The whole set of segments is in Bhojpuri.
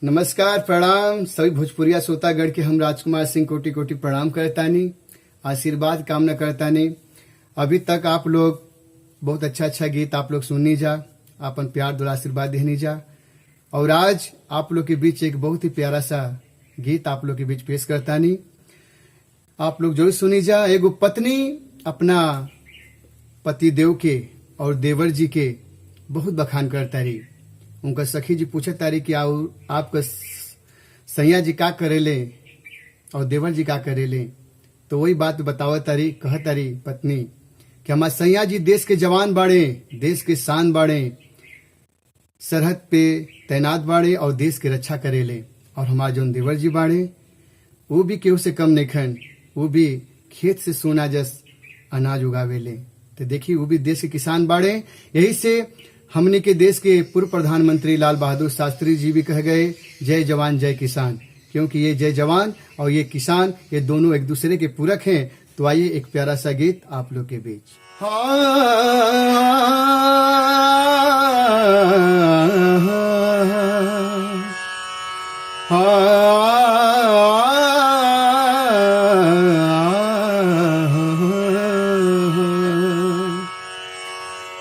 नमस्कार प्रणाम सभी भोजपुरिया श्रोतागढ़ के हम राजकुमार सिंह कोटि कोटि प्रणाम करतानी, आशीर्वाद कामना करतानी। अभी तक आप लोग बहुत अच्छा गीत आप लोग सुननी जा, अपन प्यार दुला आशीर्वाद देनी जा। और आज आप लोग के बीच एक बहुत ही प्यारा सा गीत आप लोग के बीच पेश करतानी। आप लोग जरूर सुनी जा। एगो पत्नी अपना पति देव के और देवर जी के बहुत बखान करता रही। उनका सखी जी पूछे तारी कि आपका सैया जी का करेले और देवर जी का करेले। तो वही बात बतावत तारी, कहत तारी पत्नी कि हमारे सैया जी देश के जवान बाड़े, देश के शान बाड़े, सरहद पे तैनात बाड़े और देश के रक्षा करेले। और हमारे जो देवर जी बाड़े वो भी केहू से कम नहीं खन, वो भी खेत से सोना जस अनाज उगावेले। तो देखिए वो भी देश के किसान बाड़े। यही से हमने के देश के पूर्व प्रधानमंत्री लाल बहादुर शास्त्री जी भी कह गए, जय जवान जय किसान। क्योंकि ये जय जवान और ये किसान ये दोनों एक दूसरे के पूरक हैं। तो आइए एक प्यारा सा गीत आप लोग के बीच।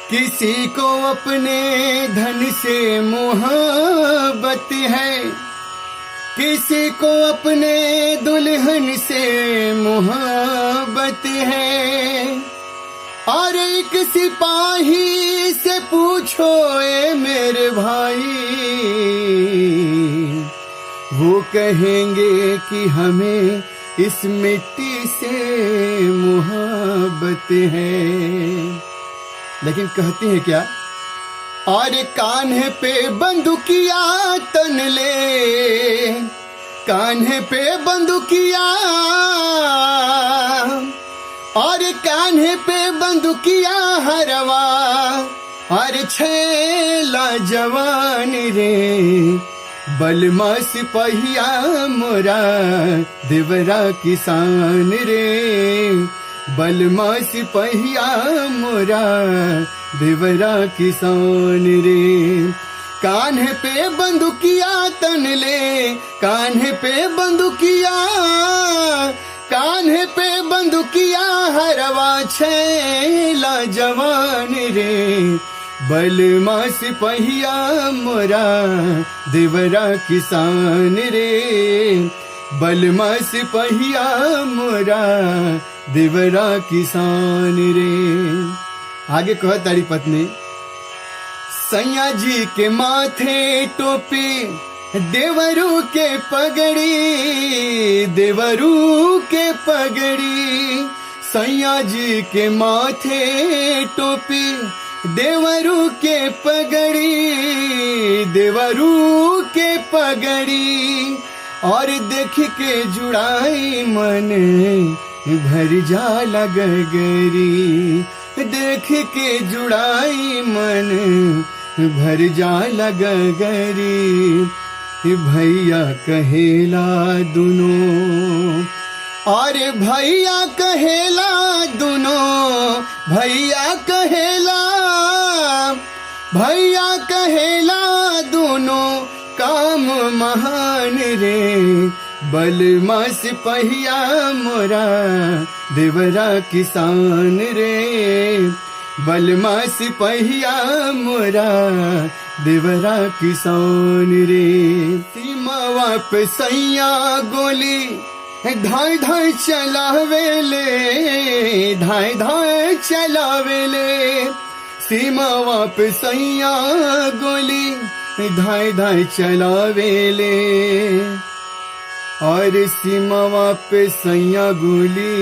किसी को अपने धन से मोहब्बत है, किसी को अपने दुल्हन से मोहब्बत है। और एक सिपाही से पूछो ए मेरे भाई, वो कहेंगे कि हमें इस मिट्टी से मोहब्बत है। लेकिन कहते हैं क्या, और कान्हे पे बंदूकिया तन ले, कान्हे पे बंदूकिया, और कान्हे पे बंदूकिया हरवा, और छेला जवान रे, बलमा सिपहिया मोरा देवरा किसान रे, बलमा सिपहिया मोरा देवरा किसान रे। कान्हे पे बंदूकिया तन ले, कान्हे पे बंदूकिया, कान्हे पे बंदूकिया हरवा छेला जवान रे, बलमा सिपहिया मोरा देवरा किसान रे, बलमा सिपहिया मोरा देवरा किसान रे। आगे कह तारी पत्नी, सैया जी के माथे टोपी, देवरू के पगड़ी, देवरू के पगड़ी, सैया जी के माथे टोपी, देवरू के पगड़ी, देवरू के पगड़ी। और देख के जुड़ाई मन भर जाला गगरी, देख के जुड़ाई मन भर जाला गगरी। भैया कहेला दुनो, अरे भैया कहेला दुनो, भैया कहेला, भैया कहेला दुनो काम महान रे, बलमा सिपहिया मोरा देवरा किसान रे, बलमा सिपहिया मोरा देवरा किसान रे। सीमावा पे सैया गोली धाय धाय चलावेले, धाय धाय चलावेले, सीमावा पे सैया गोली धाय धाय चलावेले। और सीमावा पे सैया गोली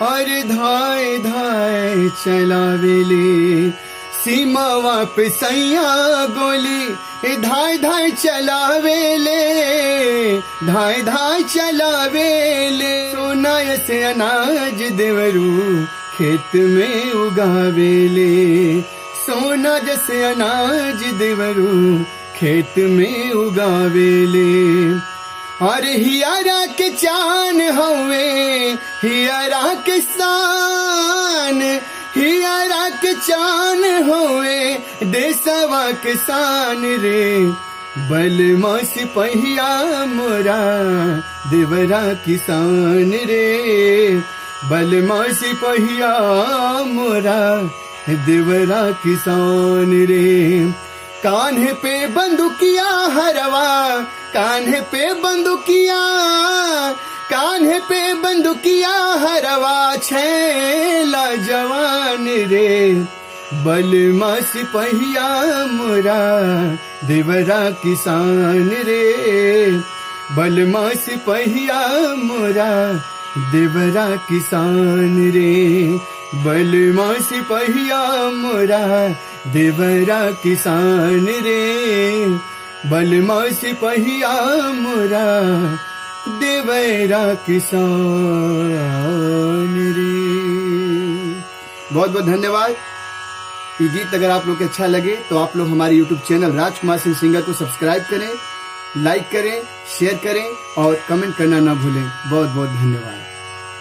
और धाय धाय चलावेले, सीमावा पे सैया गोली धाय धाय चलावेले, धाय धाय चलावेले। सोना से अनाज देवरू खेत में उगावेले, सोना जैसे अनाज देवरू खेत में उगावेले। अरे हियारा के चान हवे, हियारा के शान, हियारा के चान होए देशवा के शान रे, बलमा सिपहिया मोरा देवरा किसान रे, बलमा सिपहिया मोरा देवरा किसान रे। कान्हे पे बंदुकिया हरवा, कान्हे पे बंदुकिया, कान्हे पे बंदुकिया हरवा छैला जवान रे, बलमा सिपहिया मोरा देवरा किसान रे, बलमा सिपहिया मोरा देवरा किसान रे, बलमा सिपहिया मोरा देवरा किसान रे, बलमा सिपहिया मोरा देवरा किसान रे। बहुत बहुत धन्यवाद। ये गीत अगर आप लोग को अच्छा लगे तो आप लोग हमारे YouTube channel Rajkumar Singh singer को सब्सक्राइब करें, लाइक करें, शेयर करें और कमेंट करना ना भूलें। बहुत बहुत धन्यवाद।